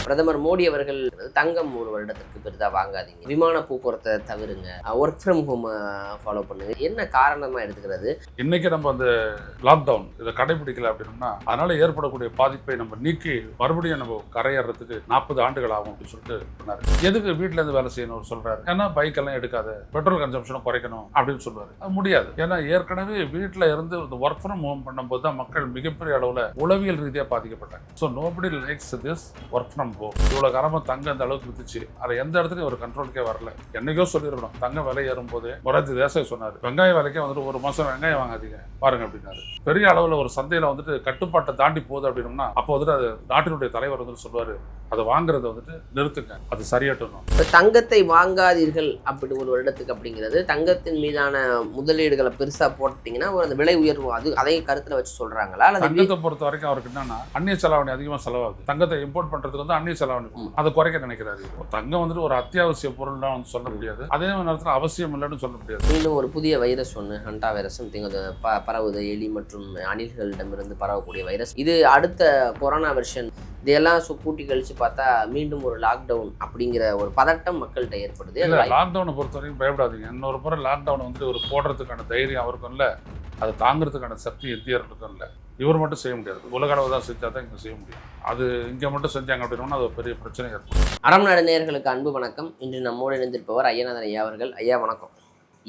பிரதமர் மோடி அவர்கள் தங்கம் ஒரு வருடத்திற்கு பெரிதாக வாங்காதீங்க, விமான போக்குவரத்தை தவிருங்க, ஒர்க் ஃப்ரம் ஹோம் ஃபாலோ பண்ணுங்க. என்ன காரணமா எடுத்துக்கிறது? இன்னைக்கு நம்ம அந்த லாக்டவுன் இதை கடைபிடிக்கல அப்படின்னா அதனால ஏற்படக்கூடிய பாதிப்பை நம்ம நீக்கி மறுபடியும் நம்ம கரையேறதுக்கு 40 ஆண்டுகள் ஆகும் அப்படின்னு சொல்லிட்டு சொன்னாரு. எதுக்கு வீட்டுல இருந்து வேலை செய்யணும் சொல்றாரு. ஏன்னா பைக் எல்லாம் எடுக்காத, பெட்ரோல் கன்சம்ஷனை குறைக்கணும் அப்படின்னு சொல்றாரு. அது முடியாது. ஏன்னா ஏற்கனவே வீட்டுல இருந்து ஒர்க் ஃப்ரம் ஹோம் பண்ணும்போது தான் மக்கள் மிகப்பெரிய அளவுல உளவியல் ரீதியாக பாதிக்கப்பட்டாங்க. So nobody likes this work from home. இவ்வளவு காலமா தங்கம் அந்த அளவுக்கு வித்துச்சு, அதை எந்த இடத்துலையும் ஒரு கண்ட்ரோலுக்கே வரல. என்னைக்கோ சொல்லியிருக்கணும். தங்கம் விலை ஏறும் போது மொராஜி தேசாய் சொன்னார், வெங்காய விலைக்கே வந்துட்டு ஒரு மாசம் வெங்காயம் வாங்காதீங்க பாருங்க அப்படின்னாரு. பெரிய அளவுல ஒரு சந்தையில வந்துட்டு கட்டுப்பாட்டை தாண்டி போகுது அப்படின்னா அப்போ வந்துட்டு அது நாட்டினுடைய தலைவர் வந்துட்டு சொல்லுவாரு, அதை வாங்குறத வந்துட்டு நிறுத்துங்க, அது சரியாட்டணும். இப்போ தங்கத்தை வாங்காதீர்கள் அப்படி ஒரு வருடத்துக்கு அப்படிங்கிறது, தங்கத்தின் மீதான முதலீடுகளை பெருசா போட்டீங்கன்னா அந்த விலை உயர்வு அதையும் கருத்துல வச்சு சொல்றாங்களா? தங்கத்தை பொறுத்த வரைக்கும் அவருக்கு என்னன்னா அந்நிய செலாவணி அதிகமாக செலவாகுது. தங்கத்தை இம்போர்ட் பண்றதுக்கு வந்து அந்நிய செலாவணி அதை குறைக்க நினைக்கிறாரு. தங்கம் வந்துட்டு ஒரு அத்தியாவசிய பொருள்லாம் வந்து சொல்ல முடியாது, அதே நேரத்தில் அவசியம் இல்லைன்னு சொல்ல முடியாது. மீண்டும் ஒரு புதிய வைரஸ் ஒன்று, ஹண்டா வைரஸ் பரவுது, எலி மற்றும் அணில்களிடமிருந்து பரவக்கூடிய வைரஸ். இது அடுத்த கொரோனா வெர்ஷன். இதெல்லாம் கூட்டி கழிச்சு பார்த்தா மீண்டும் ஒரு லாக்டவுன் அப்படிங்கிற ஒரு பதட்டம் மக்கள்கிட்ட ஏற்படுது. லாக்டவுனை பொறுத்த வரைக்கும் பயப்படாதீங்க. இன்னொரு முறை லாக்டவுன் வந்துட்டு ஒரு போடுறதுக்கான தைரியம் அவருக்கும் இல்லை, அதை தாங்கிறதுக்கான சக்தி இந்தியர்களுக்கும் இல்லை. இவர் மட்டும் செய்ய முடியாது, உலக அளவு தான் செஞ்சால் தான் இங்கே செய்ய முடியும். அது இங்கே மட்டும் செஞ்சாங்க அப்படின்னா அது ஒரு பெரிய பிரச்சனை ஏற்படும். அறம் நாடு நேயர்களுக்கு அன்பு வணக்கம். இன்று நம்மோடு இணைந்திருப்பவர் ஐயநாதன் ஐயா அவர்கள். ஐயா வணக்கம்.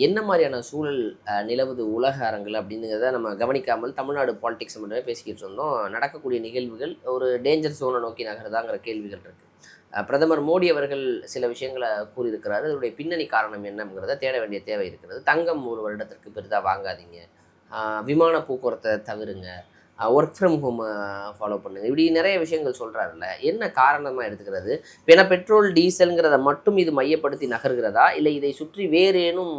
என்ன மாதிரியான சூழல் நிலவுது உலக அரங்கில் அப்படிங்கிறத நம்ம கவனிக்காமல் தமிழ்நாடு பாலிடிக்ஸ் மட்டுமே பேசிக்கிட்டு இருந்தோம். நடக்கக்கூடிய நிகழ்வுகள் ஒரு டேஞ்சர் ஜோனை நோக்கி நகருதாங்கிற கேள்விகள் இருக்குது. பிரதமர் மோடி அவர்கள் சில விஷயங்களை கூறியிருக்கிறாரு. அதனுடைய பின்னணி காரணம் என்னங்கிறத தேட வேண்டிய தேவை இருக்கிறது. தங்கம் ஒரு வருடத்திற்கு பெரிதாக வாங்காதீங்க, விமான போக்குவரத்தை தவிருங்க, ஒர்க் ஃப்ரம் ஹோம் ஃபாலோ பண்ணுங்க, இப்படி நிறைய விஷயங்கள் சொல்கிறாருல்ல. என்ன காரணமாக எடுத்துக்கிறது? ஏன்னா பெட்ரோல் டீசலுங்கிறத மட்டும் இது மையப்படுத்தி நகர்கிறதா, இல்லை இதை சுற்றி வேறு ஏனும்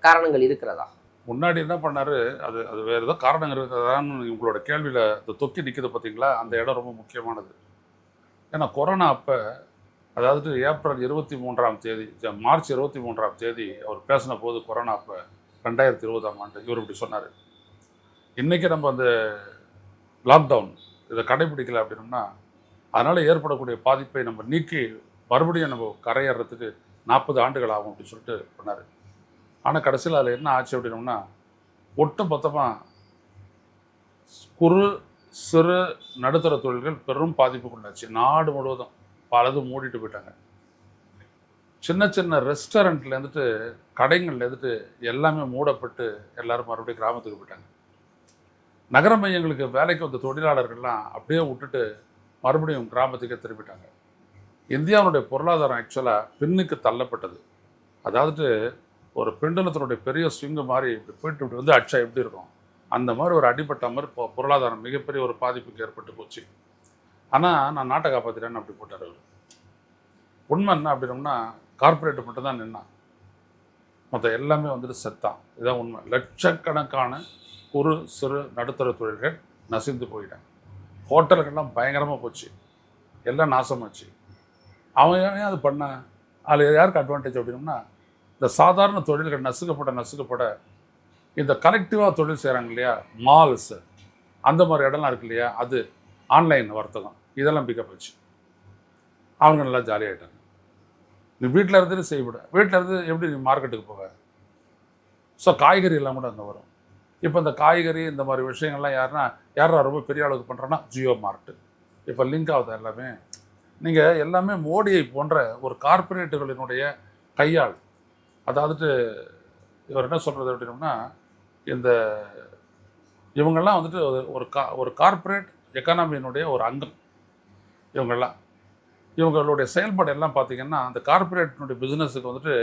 காரணங்கள் இருக்கிறதா? முன்னாடி என்ன பண்ணாரு, அது அது வேறு ஏதோ காரணங்கள் இருக்கிறதான்னு உங்களோட கேள்வியில் தொக்கி நிற்கிது பார்த்தீங்களா, அந்த இடம் ரொம்ப முக்கியமானது. ஏன்னா கொரோனா அப்போ, அதாவது ஏப்ரல் 23ஆம் தேதி மார்ச் 23ஆம் தேதி அவர் பேசின போது, கொரோனா அப்போ 2020ஆம் ஆண்டு இவர் இப்படி சொன்னார். இன்றைக்கி நம்ம அந்த லாக்டவுன் இதை கடைபிடிக்கல அப்படின்னா அதனால் ஏற்படக்கூடிய பாதிப்பை நம்ம நீக்கி மறுபடியும் நம்ம கரையேறதுக்கு 40 ஆண்டுகள் ஆகும் அப்படின்னு சொல்லிட்டு பண்ணார். ஆனால் கடைசியில் அதில் என்ன ஆச்சு அப்படின்னோம்னா, ஒட்டு மொத்தமாக குறு சிறு நடுத்தர தொழில்கள் பெரும் பாதிப்புக்குள்ளாச்சு. நாடு முழுவதும் பலது மூடிட்டு போயிட்டாங்க. சின்ன சின்ன ரெஸ்டாரண்ட்லேருந்துட்டு கடைங்கள்லேருந்துட்டு எல்லாமே மூடப்பட்டு எல்லோரும் மறுபடியும் கிராமத்துக்கு போயிட்டாங்க. நகர மையங்களுக்கு வேலைக்கு வந்த தொழிலாளர்கள்லாம் அப்படியே விட்டுட்டு மறுபடியும் கிராமத்துக்கே திரும்பிட்டாங்க. இந்தியாவுடைய பொருளாதாரம் ஆக்சுவலாக பின்னுக்கு தள்ளப்பட்டது. அதாவது ஒரு பெண்டலத்தினுடைய பெரிய ஸ்விங்கு மாதிரி இப்படி போயிட்டு இப்படி வந்து அடிச்சா எப்படி இருக்கும், அந்த மாதிரி ஒரு அடிப்பட்ட மாதிரி பொருளாதாரம் மிகப்பெரிய ஒரு பாதிப்புக்கு ஏற்பட்டு போச்சு. ஆனால் நான் நாட்டை காப்பாற்றிட்டேன்னு அப்படி போட்டார் அவர். உண்மை என்ன அப்படின்னோம்னா, கார்பரேட் மட்டும் தான் நின்னான், மற்ற எல்லாமே வந்துட்டு செத்தான். இதுதான் உண்மை. லட்சக்கணக்கான குறு சிறு நடுத்தர தொழில்கள் நசிந்து போயிட்டாங்க. ஹோட்டல்கள்லாம் பயங்கரமாக போச்சு, எல்லாம் நாசமாச்சு. அவன் ஏன் அது பண்ண, அதில் யாருக்கு அட்வான்டேஜ் அப்படின்னோம்னா, இந்த சாதாரண தொழில்கள் நசுக்கப்பட இந்த கலெக்டிவாக தொழில் செய்கிறாங்க இல்லையா, மால்ஸு அந்த மாதிரி இடம்லாம் இருக்கு இல்லையா, அது ஆன்லைன் வர்த்தகம் இதெல்லாம் பிக்கப் ஆச்சு. அவங்க நல்லா ஜாலியாகிட்டாங்க. நீ வீட்டில் இருந்துட்டு செய்யப்பட, வீட்டில் இருந்து எப்படி நீ மார்க்கெட்டுக்கு போக. ஸோ காய்கறி எல்லாம் கூட அங்கே வரும். இப்போ இந்த காய்கறி இந்த மாதிரி விஷயங்கள்லாம் யாரா ரொம்ப பெரிய அளவுக்கு பண்ணுறோன்னா ஜியோ மார்ட்டு இப்போ லிங்க் ஆகுது எல்லாமே. நீங்கள் எல்லாமே மோடியை போன்ற ஒரு கார்பரேட்டுகளினுடைய கையாள். அதாவது இவர் என்ன சொல்கிறது அப்படின்னோம்னா, இந்த இவங்கெல்லாம் வந்துட்டு ஒரு கார்பரேட் எக்கானமியினுடைய ஒரு அங்கம். இவங்களுடைய செயல்பாடு எல்லாம் பார்த்திங்கன்னா அந்த கார்பரேட்டினுடைய பிஸ்னஸுக்கு வந்துட்டு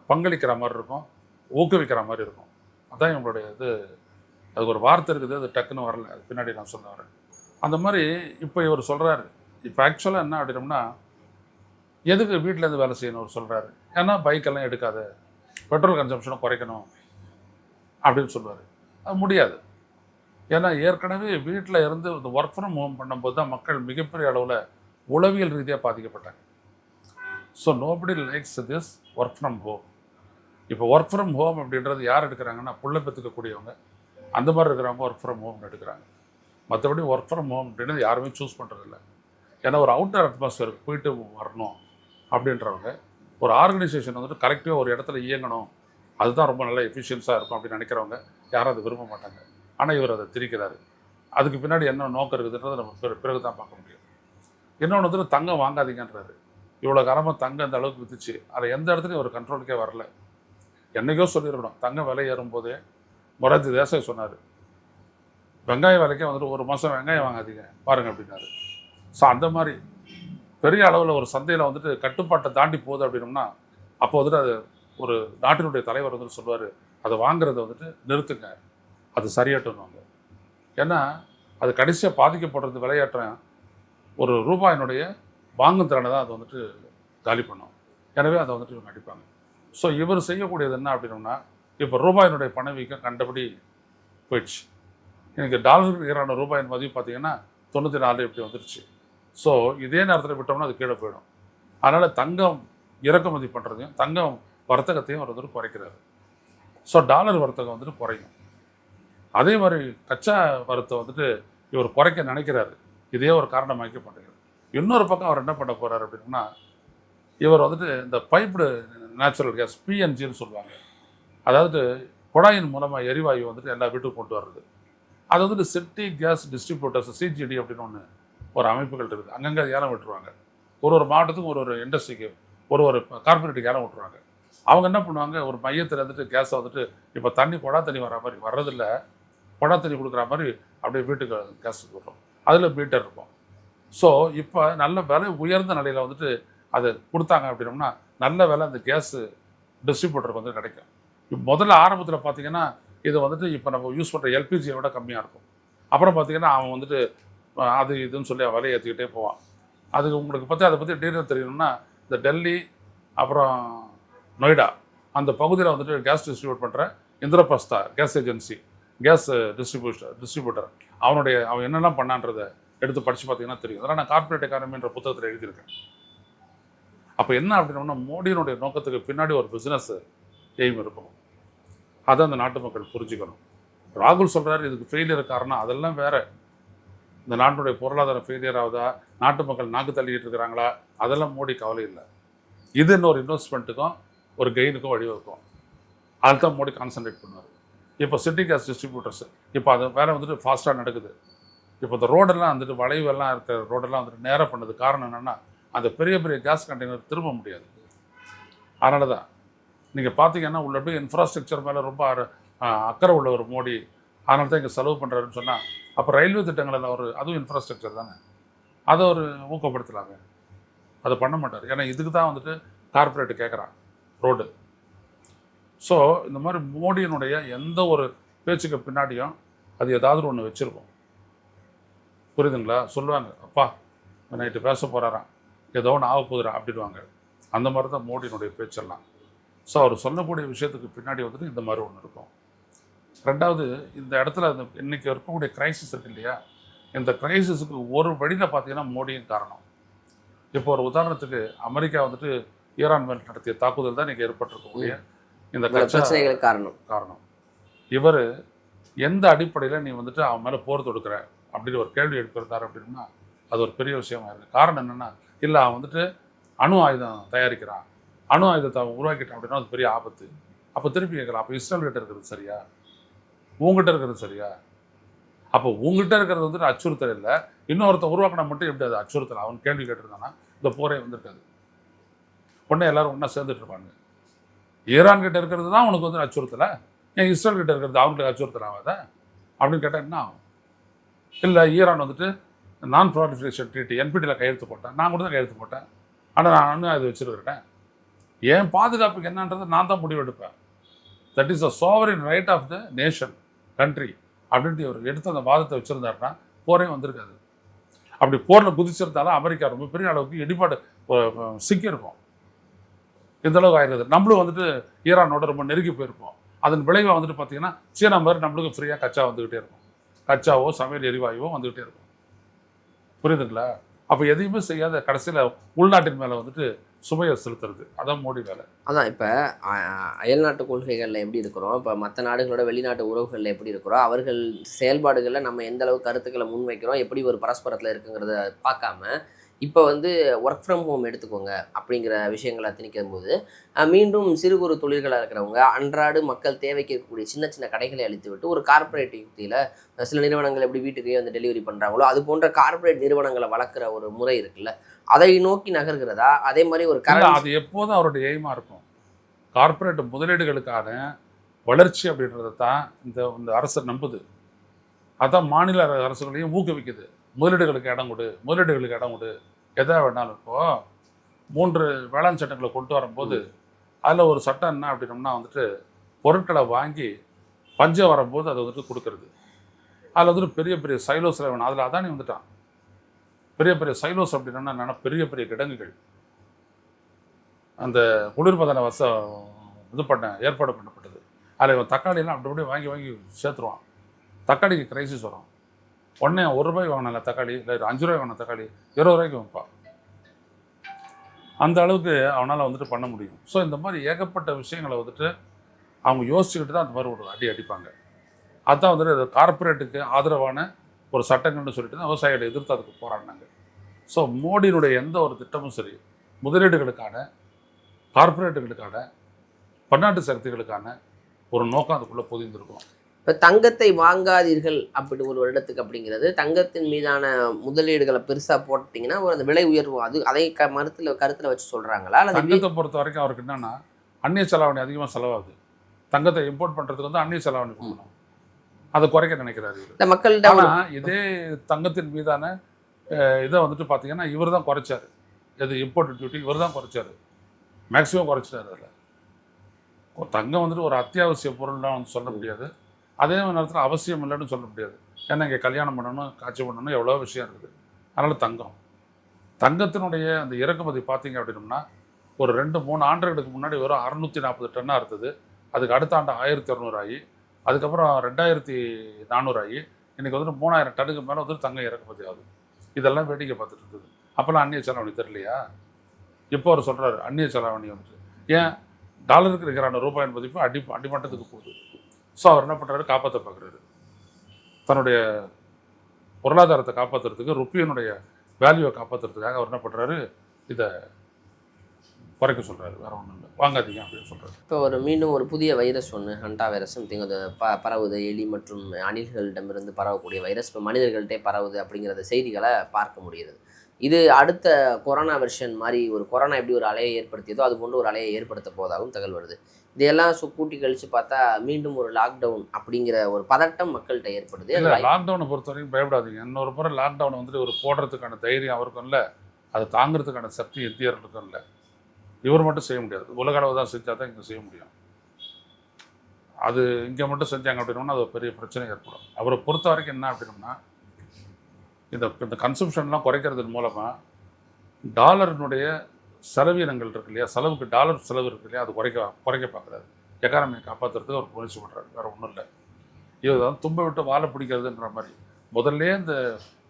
பங்களிக்கிற மாதிரி இருக்கும், ஊக்குவிக்கிற மாதிரி இருக்கும். அதான் இவங்களுடைய இது. அதுக்கு ஒரு வார்த்தை இருக்குது, அது டக்குன்னு வரல, அது பின்னாடி நான் சொல்ல வரேன். அந்த மாதிரி இப்போ இவர் சொல்கிறாரு. இப்போ ஆக்சுவலாக என்ன அப்படின்னோம்னா, எதுக்கு வீட்டிலேருந்து வேலை செய்யணும் அவர் சொல்கிறாரு. ஏன்னா பைக்கெல்லாம் எடுக்காத, பெட்ரோல் கன்சம்ஷனை குறைக்கணும் அப்படின்னு சொல்லுவார். அது முடியாது. ஏன்னா ஏற்கனவே வீட்டில் இருந்து இந்த ஒர்க் ஃப்ரம் ஹோம் பண்ணும்போது தான் மக்கள் மிகப்பெரிய அளவில் உளவியல் ரீதியாக பாதிக்கப்பட்டாங்க. So nobody likes this work from home. இப்போ ஒர்க் ஃப்ரம் ஹோம் அப்படின்றது யார் எடுக்கிறாங்கன்னா, புள்ள பெற்றுக்கக்கூடியவங்க அந்த மாதிரி இருக்கிறவங்க ஒர்க் ஃப்ரம் ஹோம்னு எடுக்கிறாங்க. மற்றபடி ஒர்க் ஃப்ரம் ஹோம் அப்படின்றது யாருமே சூஸ் பண்ணுறதில்ல. ஏன்னா ஒரு அவுட்டர் அட்மாஸ்பியருக்கு போயிட்டு வரணும் அப்படின்றவங்க, ஒரு ஆர்கனைசேஷன் வந்துட்டு கரெக்டாக ஒரு இடத்துல இயங்கணும், அதுதான் ரொம்ப நல்ல எஃபிஷியன்ஸாக இருக்கும் அப்படின்னு நினைக்கிறவங்க யாரும் அதை விரும்ப மாட்டாங்க. ஆனால் இவர் அதை திரிக்கிறாரு. அதுக்கு பின்னாடி என்ன நோக்கம் இருக்குதுன்றதை நம்ம பிறகு தான் பார்க்க முடியும். இன்னொன்று வந்துட்டு தங்கம் வாங்காதீங்கன்றாரு. இவ்வளோ காலமாக தங்கம் இந்த அளவுக்கு வித்துச்சு, அதை எந்த இடத்துலையும் ஒரு கண்ட்ரோலுக்கே வரல. என்றைக்கோ சொல்லியிருக்கணும், தங்கம் விலை ஏறும்போதே மொரார்ஜி தேசாய் சொன்னார், வெங்காய விலைக்கே வந்துட்டு ஒரு மாதம் வெங்காயம் வாங்காதீங்க பாருங்க அப்படின்னாரு. ஸோ அந்த மாதிரி பெரிய அளவில் ஒரு சந்தையில் வந்துட்டு கட்டுப்பாட்டை தாண்டி போகுது அப்படின்னோம்னா, அப்போ வந்துட்டு அது ஒரு நாட்டினுடைய தலைவர் வந்துட்டு சொல்லுவார், அதை வாங்குறத வந்துட்டு நிறுத்துங்க, அது சரியாட்டுவாங்க. ஏன்னா அது கடைசியாக பாதிக்கப்படுறது விளையாட்டுறேன் ஒரு ரூபாயினுடைய வாங்கும் திறனை தான் அது வந்துட்டு காலி பண்ணும். எனவே அதை வந்துட்டு இவங்க அடிப்பாங்க. ஸோ இவர் செய்யக்கூடியது என்ன அப்படின்னோம்னா, இப்போ ரூபாயினுடைய பணவீக்கம் கண்டபடி போயிடுச்சு. எனக்கு டாலருக்கு ஈரான ரூபாயின் மதிப்பு பார்த்தீங்கன்னா 94 இப்படி வந்துருச்சு. ஸோ இதே நேரத்தில் விட்டோம்னா அது கீழே போயிடும். அதனால் தங்கம் இறக்குமதி பண்ணுறதையும் தங்கம் வர்த்தகத்தையும் அவர் வந்துட்டு குறைக்கிறாரு. ஸோ டாலர் வர்த்தகம் வந்துட்டு குறையும். அதே மாதிரி கச்சா வரத்தை வந்துட்டு இவர் குறைக்க நினைக்கிறாரு. இதே ஒரு காரணமாக்க மாட்டேங்குது. இன்னொரு பக்கம் அவர் என்ன பண்ண போகிறார் அப்படின்னா, இவர் வந்துட்டு இந்த பைப்டு நேச்சுரல் கேஸ் பிஎன்ஜின்னு சொல்லுவாங்க, அதாவது குழாயின் மூலமாக எரிவாயு வந்துட்டு எல்லா வீட்டுக்கும் கொண்டு வர்றது. அது வந்துட்டு சிட்டி கேஸ் டிஸ்ட்ரிபியூட்டர்ஸ் சிஜிடி அப்படின்னு ஒன்று ஒரு அமைப்புகள் இருக்குது. அங்கங்கே ஏலம் விட்டுருவாங்க. ஒரு மாவட்டத்துக்கும் ஒரு இண்டஸ்ட்ரிக்கு ஒரு கார்பரேட்டுக்கு ஏலம் விட்டுருவாங்க. அவங்க என்ன பண்ணுவாங்க, ஒரு மையத்தில் வந்துட்டு கேஸை வந்துட்டு இப்போ குழா தண்ணி வர மாதிரி வர்றதில்ல, குழா தண்ணி கொடுக்குற மாதிரி அப்படியே வீட்டுக்கு கேஸ் கொடுக்குறோம். அதில் மீட்டர் இருக்கும். ஸோ இப்போ நல்ல விலை உயர்ந்த நிலையில் வந்துட்டு அதை கொடுத்தாங்க அப்படின்னோம்னா நல்ல விலை அந்த கேஸு டிஸ்ட்ரிபியூட்டருக்கு வந்து கிடைக்கும். இப்போ முதல்ல ஆரம்பத்தில் பார்த்தீங்கன்னா இது வந்துட்டு இப்போ நம்ம யூஸ் பண்ணுற எல்பிஜியை விட கம்மியாக இருக்கும். அப்புறம் பார்த்தீங்கன்னா அவன் வந்துட்டு அது இதுன்னு சொல்லி விலையை ஏற்றிக்கிட்டே போவான். அது உங்களுக்கு அதை பற்றி டீட்டெயில் தெரியணும்னா இந்த டெல்லி அப்புறம் நொய்டா அந்த பகுதியில் வந்துட்டு கேஸ் டிஸ்ட்ரிபியூட் பண்ணுற Indraprastha gas agency gas distributor அவன் என்னெல்லாம் பண்ணான்றதை எடுத்து படித்து பார்த்தீங்கன்னா தெரியும். அதெல்லாம் நான் கார்பரேட் எக்கானமின்ற புத்தகத்தில் எழுதியிருக்கேன். அப்போ என்ன அப்படின்னா மோடியினுடைய நோக்கத்துக்கு பின்னாடி ஒரு பிஸ்னஸ் எய்ம் இருக்கும். அதை அந்த நாட்டு மக்கள் புரிஞ்சுக்கணும். ராகுல் சொல்கிறாரு இதுக்கு ஃபெயிலியர் காரணம் அதெல்லாம் வேறு. இந்த நாட்டினுடைய பொருளாதாரம் ஃபெயிலியர் ஆகுதா, நாட்டு மக்கள் நாக்கு தள்ளிக்கிட்டு இருக்கிறாங்களா, அதெல்லாம் மோடி கவலை இல்லை. இது இன்னொரு இன்வெஸ்ட்மெண்ட்டுக்கும் ஒரு கெயினுக்கும் வழிவகுக்கும். அதில் தான் மோடி கான்சன்ட்ரேட் பண்ணுவார். இப்போ சிட்டி கேஸ் டிஸ்ட்ரிபியூட்டர்ஸ் இப்போ அது வேலை வந்துட்டு ஃபாஸ்ட்டாக நடக்குது. இப்போ இந்த ரோடெல்லாம் வந்துட்டு வளைவெல்லாம் இருக்கிற ரோடெல்லாம் வந்துட்டு நேராக பண்ணது காரணம் என்னென்னா அந்த பெரிய பெரிய கேஸ் கண்டெய்னர் திரும்ப முடியாது. அதனால தான் நீங்கள் பார்த்தீங்கன்னா உள்ள போய் இன்ஃப்ராஸ்ட்ரக்சர் மேலே ரொம்ப அக்கறை உள்ள ஒரு மோடி. அதனால தான் இங்கே செலவு பண்ணுறாருன்னு சொன்னால் அப்போ ரயில்வே திட்டங்களில் அதுவும் இன்ஃப்ராஸ்ட்ரக்சர் தானே, அதை ஒரு ஊக்கப்படுத்தலாங்க. அதை பண்ண மாட்டார். ஏன்னா இதுக்கு தான் வந்துட்டு கார்பரேட்டு கேட்குறான் ரோடு. ஸோ இந்த மாதிரி மோடியினுடைய எந்த ஒரு பேச்சுக்கு பின்னாடியும் அது ஏதாவது ஒன்று வச்சுருக்கோம். புரியுதுங்களா? சொல்லுவாங்க அப்பா நைட்டு பேச போகிறாராம், ஏதோ ஒன்று ஆக போகுதுரா அப்படின்வாங்க. அந்த மாதிரி தான் மோடியினுடைய பேச்செல்லாம். ஸோ அவர் சொல்லக்கூடிய விஷயத்துக்கு பின்னாடி வந்துட்டு இந்த மாதிரி ஒன்று இருக்கும். ரெண்டாவது இந்த இடத்துல இந்த இன்றைக்கி இருக்கக்கூடிய கிரைசிஸ் இருக்கு இல்லையா, இந்த கிரைசிஸுக்கு ஒரு வழியில் பார்த்தீங்கன்னா மோடியும் காரணம். இப்போ ஒரு உதாரணத்துக்கு அமெரிக்கா வந்துட்டு ஈரான் மேல் நடத்திய தாக்குதல் தான் இன்றைக்கி ஏற்பட்டிருக்கக்கூடிய இந்த பிரச்சனைகளுக்கு காரணம். இவர் எந்த அடிப்படையில் நீ வந்துட்டு அவன் மேலே போர் தொடுக்கிற அப்படின்னு ஒரு கேள்வி எடுக்கிறார் அப்படின்னா அது ஒரு பெரிய விஷயமா இருக்குது. காரணம் என்னென்னா, இல்லை அவன் வந்துட்டு அணு ஆயுதம் தயாரிக்கிறான், அணு ஆயுதத்தை அவன் உருவாக்கிட்டான் அப்படின்னா அது பெரிய ஆபத்து. அப்போ திருப்பி கேட்கலாம், அப்போ இஸ்ரேல் கிட்ட இருக்கிறது சரியா, உங்ககிட்ட இருக்கிறது சரியா? அப்போ உங்ககிட்ட இருக்கிறது வந்துட்டு அச்சுறுத்தல் இல்லை, இன்னொருத்த உருவாக்கினா மட்டும் எப்படி அது அச்சுறுத்தல்? அவன் கேள்வி கேட்டிருந்தானா இந்த போரே வந்திருக்காது. உடனே எல்லாரும் ஒன்றா சேர்ந்துட்டு இருப்பாங்க. ஈரான் கிட்ட இருக்கிறது தான் உனக்கு வந்து அச்சுறுத்தலை, ஏன் இஸ்ரேல் கிட்ட இருக்கிறது அவங்களுக்கு அச்சுறுத்தல் ஆகாத அப்படின்னு கேட்டால் என்ன ஆகும்? இல்லை ஈரான் வந்துட்டு நான் ப்ராலிஃபரேஷன் ட்ரீட்டி என்பிடியில் கையெழுத்து போட்டேன், நான் கூட தான் கையெழுத்து போட்டேன், ஆனால் நான் இன்னும் அது வச்சுருக்கிறேன், என் பாதுகாப்புக்கு என்னன்றதை நான் தான் முடிவெடுப்பேன், that is a sovereign right of the nation country அப்படின்ட்டு அவர் எடுத்து அந்த வாதத்தை வச்சுருந்தாருன்னா போரே வந்திருக்காது. அப்படி போரில் குதிச்சிருந்தாலும் அமெரிக்கா ரொம்ப பெரிய அளவுக்கு இடிபாடு சிக்கியிருக்கும். இந்த அளவுக்கு ஆயிருக்குது. நம்மளும் வந்துட்டு ஈரானோட ரொம்ப நெருங்கி போயிருப்போம். அதன் விளைவாக வந்துட்டு பார்த்தீங்கன்னா சீனா மாதிரி நம்மளுக்கு ஃப்ரீயாக கச்சா வந்துக்கிட்டே இருக்கும், கச்சாவோ சமையல் எரிவாயுவோ வந்துக்கிட்டே இருக்கும். புரியுதுங்களா? அப்போ எதையுமே செய்யாத கடைசியில் உள்நாட்டின் மேலே வந்துட்டு சுமையை செலுத்துறது, அதான் மோடி வேலை. அதான் இப்போ அயல்நாட்டு கொள்கைகளில் எப்படி இருக்கிறோம், இப்போ மற்ற நாடுகளோட வெளிநாட்டு உறவுகளில் எப்படி இருக்கிறோம், அவர்கள் செயல்பாடுகளில் நம்ம எந்த அளவு கருத்துக்களை முன்வைக்கிறோம், எப்படி ஒரு பரஸ்பரத்தில் இருக்குங்கிறத பார்க்காம இப்போ வந்து ஒர்க் ஃப்ரம் ஹோம் எடுத்துக்கோங்க அப்படிங்கிற விஷயங்களை திணிக்கும் போது மீண்டும் சிறு குறு தொழில்களாக இருக்கிறவங்க அன்றாடு மக்கள் தேவைக்கு இருக்கக்கூடிய சின்ன சின்ன கடைகளை அழித்து விட்டு ஒரு கார்ப்பரேட் யுக்தியில் சில நிறுவனங்கள் எப்படி வீட்டுக்கே வந்து டெலிவரி பண்ணுறாங்களோ அது போன்ற கார்ப்பரேட் நிறுவனங்களை வளர்க்குற ஒரு முறை இருக்குல்ல, அதை நோக்கி நகர்கிறதா? அதே மாதிரி ஒரு அது எப்போதும் அவருடைய எய்மாக இருக்கும். கார்ப்பரேட் முதலீடுகளுக்கான வளர்ச்சி அப்படின்றத தான் இந்த அரசு நம்புது. அதான் மாநில அரசுகளையும் ஊக்குவிக்குது. முதலீடுகளுக்கு இடம் கொடு, முதலீடுகளுக்கு இடம் கொடு, எதா வேணாலும். இப்போது 3 வேளாண் சட்டங்களை கொண்டு வரும்போது அதில் ஒரு சட்டம் என்ன அப்படின்னோம்னா வந்துட்டு பொருட்களை வாங்கி பஞ்சம் வரும்போது அதை வந்துட்டு கொடுக்கறது. அதில் வந்துட்டு பெரிய பெரிய சைலோஸில் வேணும். அதில் அதானே வந்துட்டான். பெரிய பெரிய சைலோஸ் அப்படின்னா என்னென்னா பெரிய பெரிய கிடங்குகள், அந்த குளிர்பதன ஏற்பாடு பண்ணப்பட்டது. அதில் இவன் தக்காளியெல்லாம் அப்படி அப்படியே வாங்கி வாங்கி சேர்த்துருவான். தக்காளிக்கு கிரைசிஸ் வரும். உடனே ₹1 வாங்கின தக்காளி இல்லை ₹5 வாங்கின தக்காளி ₹20 வைப்பான். அந்த அளவுக்கு அவனால் வந்துட்டு பண்ண முடியும். ஸோ இந்த மாதிரி ஏகப்பட்ட விஷயங்களை வந்துட்டு அவங்க யோசிச்சுக்கிட்டு தான் அந்த மாதிரி ஒரு அடிப்பாங்க. அதுதான் வந்துட்டு கார்ப்பரேட்டுக்கு ஆதரவான ஒரு சட்டங்கள்னு சொல்லிட்டு தான் விவசாயிகளை எதிர்த்து அதுக்கு போராடினாங்க. ஸோ மோடியினுடைய எந்த ஒரு திட்டமும் சரி முதலீடுகளுக்கான, கார்ப்பரேட்டுகளுக்கான, பன்னாட்டு சக்திகளுக்கான ஒரு நோக்கம் அதுக்குள்ளே பொதிந்திருக்கும். இப்போ தங்கத்தை வாங்காதீர்கள் அப்படி ஒரு வருடத்துக்கு அப்படிங்கிறது, தங்கத்தின் மீதான முதலீடுகளை பெருசாக போட்டிங்கன்னா ஒரு அந்த விலை உயர்வு அதை கருத்தில் வச்சு சொல்கிறாங்களா? அல்லது தங்கத்தை பொறுத்த வரைக்கும் அவருக்கு என்னென்னா அந்நிய செலாவணி அதிகமாக செலவாகுது. தங்கத்தை இம்போர்ட் பண்ணுறதுக்கு வந்து அந்நிய செலாவணி கொடுக்கணும். அதை குறைக்க நினைக்கிறாரு இந்த மக்கள்கிட்ட. ஆனால் இதே தங்கத்தின் மீதான இதை வந்துட்டு பார்த்தீங்கன்னா இவர் தான் குறைச்சார். இது இம்போர்ட் டியூட்டி இவர் தான் குறைச்சார், மேக்ஸிமம் குறைச்சிட்டாரு. அதில் தங்கம் வந்துட்டு ஒரு அத்தியாவசிய பொருள்லாம் வந்து சொல்ல முடியாது, அதே நேரத்தில் அவசியம் இல்லைன்னு சொல்ல முடியாது. ஏன்னா இங்கே கல்யாணம் பண்ணணும், காட்சி பண்ணணும், எவ்வளோ விஷயம் இருக்குது. அதனால் தங்கத்தினுடைய அந்த இறக்குமதி பார்த்தீங்க அப்படின்னோம்னா ஒரு 2-3 ஆண்டுகளுக்கு முன்னாடி வெறும் 640 டன்னாக இருந்தது. அதுக்கு அடுத்த ஆண்டு 1200 ஆகி, அதுக்கப்புறம் 2400 ஆகி, இன்றைக்கி வந்துட்டு 3000 டன்னுக்கு மேலே வந்துட்டு தங்கம் இறக்குமதி ஆகுது. இதெல்லாம் வேடிக்கை பார்த்துட்டு இருக்குது. அப்போல்லாம் அந்நிய செலாவணி தெரியலையா? இப்போ அவர் சொல்கிறாரு அந்நிய செலாவணி வந்துட்டு ஏன் டாலருக்கு இருக்கிறான ரூபாயின் மதிப்பு அடிமட்டத்துக்கு போகுது. ஸோ அவர் என்ன பண்ணுறாரு, காப்பாற்ற பார்க்குறாரு. தன்னுடைய பொருளாதாரத்தை காப்பாற்றுறதுக்கு, ருப்பியனுடைய வேல்யூவை காப்பாற்றுறதுக்காக அவர் என்ன பண்ணுறாரு, இதை குறைக்க சொல்கிறாரு. வேறு ஒன்றும் இல்லை, வாங்காதீங்க அப்படின்னு சொல்கிறாரு. இப்போ மீண்டும் ஒரு புதிய வைரஸ் ஒன்று, ஹண்டா வைரஸ் சம்திங், அது பரவுது. எலி மற்றும் அணில்களிடமிருந்து பரவக்கூடிய வைரஸ் இப்போ மனிதர்கள்ட்டே பரவுது அப்படிங்கிறத செய்திகளை பார்க்க முடியுது. இது அடுத்த கொரோனா வெர்ஷன் மாதிரி, ஒரு கொரோனா எப்படி ஒரு அலையை ஏற்படுத்தியதோ அது போன்று ஒரு அலையை ஏற்படுத்த போதாகவும் தகவல் வருது. இதையெல்லாம் கூட்டி கழித்து பார்த்தா மீண்டும் ஒரு லாக்டவுன் அப்படிங்கிற ஒரு பதட்டம் மக்கள்கிட்ட ஏற்படுது. லாக்டவுனை பொறுத்த வரைக்கும் பயப்படாதீங்க. இன்னொரு முறை லாக்டவுனை வந்துட்டு ஒரு போடுறதுக்கான தைரியம் அவருக்கும் இல்லை, அதை தாங்கிறதுக்கான சக்தி இந்தியர்களுக்கும் இல்லை. இவர் மட்டும் செய்ய முடியாது, உலக அளவு தான் செஞ்சால் தான் இங்கே செய்ய முடியும். அது இங்கே மட்டும் செஞ்சாங்க அப்படின்னோம்னா அது ஒரு பெரிய பிரச்சனை ஏற்படும். அவரை பொறுத்த வரைக்கும் என்ன அப்படின்னோம்னா இந்த கன்சம்ஷன்லாம் குறைக்கிறதன் மூலமாக டாலரினுடைய செலவினங்கள் இருக்கு இல்லையா, செலவுக்கு டாலர் செலவு இருக்கு இல்லையா, அது குறைக்க பார்க்குறாரு. எக்கானமியை காப்பாற்றுறதுக்கு அவர் முயற்சி பண்ணுறாரு, வேறு ஒன்றும் இல்லை. இதுதான் தும்ப விட்டு வாழை பிடிக்கிறதுன்ற மாதிரி. முதல்ல இந்த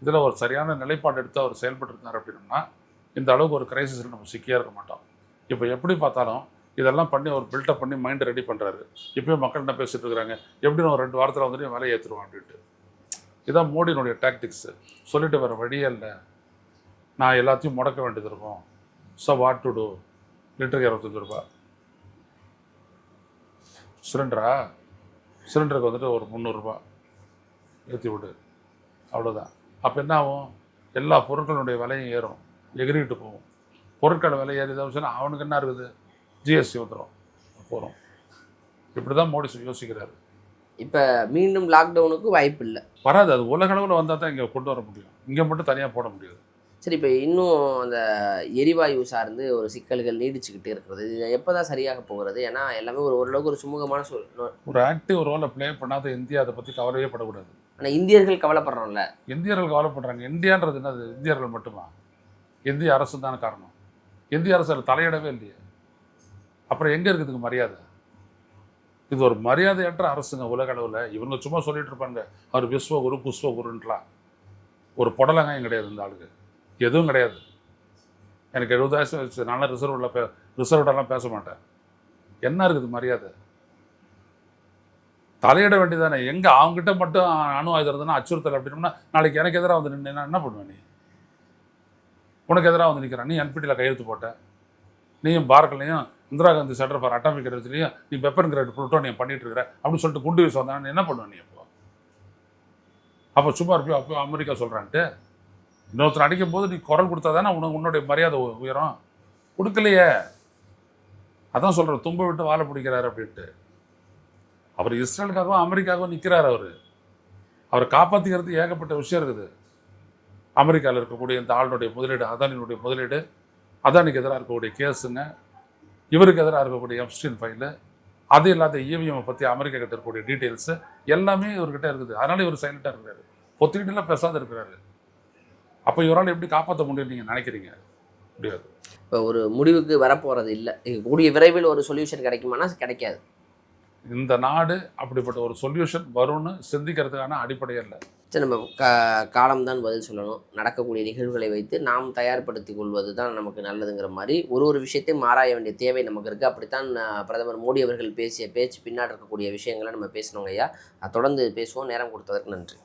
இதில் ஒரு சரியான நிலைப்பாடு எடுத்து அவர் செயல்பட்டு இருந்தார் அப்படின்னா இந்த அளவுக்கு ஒரு கிரைசிஸில் நம்ம சிக்கியாக இருக்க மாட்டோம். இப்போ எப்படி பார்த்தாலும் இதெல்லாம் பண்ணி அவர் பில்டப் பண்ணி மைண்டை ரெடி பண்ணுறாரு. இப்போயும் மக்கள் என்ன பேசிகிட்டு இருக்கிறாங்க, எப்படின்னு ஒரு 2 வாரத்தில் வந்துட்டு விலை ஏற்றுருவான் அப்படின்ட்டு. இதுதான் மோடியினுடைய டாக்டிக்ஸு. சொல்லிட்டு வர வழியே இல்லை, நான் எல்லாத்தையும் முடக்க வேண்டியது இருக்கும். ஸோ வாட் டு டூ, லிட்டருக்கு ₹25. சிலிண்டருக்கு வந்துட்டு ஒரு ₹300 ஏற்றி விடு, அவ்வளோதான். அப்போ என்ன ஆகும், எல்லா பொருட்களுடைய விலையும் ஏறும், எகிரிட்டு போகும். பொருட்கள் விலை ஏறிதான் சொன்னால் அவனுக்கு என்ன இருக்குது, ஜிஎஸ்டி வந்துடும், போகிறோம். இப்படி தான் மோடி யோசிக்கிறாரு. இப்போ மீண்டும் லாக்டவுனுக்கு வாய்ப்பு இல்லை, வராது. அது உலக அளவில் வந்தால் தான் இங்கே கொண்டு வர முடியும், இங்கே மட்டும் தனியாக போட முடியாது. சரி, இப்போ இன்னும் அந்த எரிவாயு சார்ந்து ஒரு சிக்கல்கள் நீடிச்சுக்கிட்டே இருக்கிறது. இது எப்போ தான் சரியாக போகிறது? ஏன்னா எல்லாமே ஓரளவுக்கு ஒரு சுமூகமான ஒரு ஆக்டிவ் ரோலை ப்ளே பண்ணாத இந்தியா அதை பற்றி கவலையே படக்கூடாது. ஆனால் இந்தியர்கள் கவலைப்படுறோம்ல. இந்தியர்கள் கவலைப்படுறாங்க. இந்தியான்றது என்னது, இந்தியர்கள் மட்டுமா? இந்திய அரசு தானே காரணம். இந்திய அரசு அதில் தலையிடவே இல்லையே, அப்புறம் எங்கே இருக்குதுக்கு மரியாதை? இது ஒரு மரியாதையற்ற அரசுங்க உலக அளவில். இவங்க சும்மா சொல்லிட்டு இருப்பாங்க அவர் விஸ்வகுரு புஷ்வகுருன்லாம். ஒரு புடலங்காயம் கிடையாது இந்த ஆளுக்கு, எதுவும் கிடையாது. எனக்கு 70 வயசு வச்சு நல்லா ரிசர்வ்டெல்லாம் பேச மாட்டேன். என்ன இருக்குது மரியாதை? தலையிட வேண்டியதானே. எங்கே அவங்ககிட்ட மட்டும் அணு ஆயுதம் இருந்ததுன்னா அச்சுறுத்தல் அப்படின்னோம்னா நாளைக்கு எனக்கு எதிராக வந்து நின்று என்ன பண்ணுவேன் நீ? உனக்கு எதிராக வந்து நிற்கிறான். நீ என்பிடியில் கையெழுத்து போட்ட, நீயும் பார்க்கலையும் Indira Gandhi centre for atomic எனர்ஜிலையும் நீ வெப்பன் கிரேட் புளுட்டோனியம் பண்ணிட்டு இருக்கிற அப்படின்னு சொல்லிட்டு குண்டு வீச வந்தானு என்ன பண்ணுவ நீ அப்போ சும்மா இருப்பியோ? அப்போ அமெரிக்கா சொல்கிறான்ட்டு இன்னொருத்தர் அடிக்கும் போது நீ குரல் கொடுத்தா தானே உன்னுடைய மரியாதை உயரும். கொடுக்கலையே. அதான் சொல்கிறேன், தும்ப விட்டு வாழை பிடிக்கிறாரு அப்படின்ட்டு. அவர் இஸ்ரேலுக்காகவும் அமெரிக்காகவும் நிற்கிறார். அவரை காப்பாற்றிக்கிறது ஏகப்பட்ட விஷயம் இருக்குது. அமெரிக்காவில் இருக்கக்கூடிய இந்த ஆளுடைய முதலீடு, அதானியினுடைய முதலீடு, அதானிக்கு எதிராக இருக்கக்கூடிய கேஸுங்க, இவருக்கு எதிராக இருக்கக்கூடிய எப்ஸ்டீன் ஃபைலு, அது இல்லாத இவிஎம்ஐ பற்றி அமெரிக்கா கிட்ட இருக்கக்கூடிய டீட்டெயில்ஸு எல்லாமே இவர்கிட்ட இருக்குது. அதனால இவர் சைலண்டாக இருக்கிறாரு, பொத்துக்கிட்டுலாம் பேசாத இருக்கிறாரு. அப்போ இவரால் எப்படி காப்பாற்ற முடியும் நீங்கள் நினைக்கிறீங்க? முடியாது. இப்போ ஒரு முடிவுக்கு வரப்போகிறது இல்லை. கூடிய விரைவில் ஒரு சொல்யூஷன் கிடைக்குமானா கிடைக்காது. இந்த நாடு அப்படிப்பட்ட ஒரு சொல்யூஷன் வரும்னு சிந்திக்கிறதுக்கான அடிப்படையே இல்லை. சரி, நம்ம காலம்தான் பதில் சொல்லணும். நடக்கக்கூடிய நிகழ்வுகளை வைத்து நாம் தயார்படுத்திக் கொள்வது தான் நமக்கு நல்லதுங்கிற மாதிரி ஒரு விஷயத்தையும் ஆராய வேண்டிய தேவை நமக்கு இருக்குது. அப்படித்தான் பிரதமர் மோடி அவர்கள் பேசிய பேச்சு பின்னாடி இருக்கக்கூடிய விஷயங்களை நம்ம பேசணுங்க ஐயா. தொடர்ந்து பேசுவோம். நேரம் கொடுத்ததற்கு நன்றி.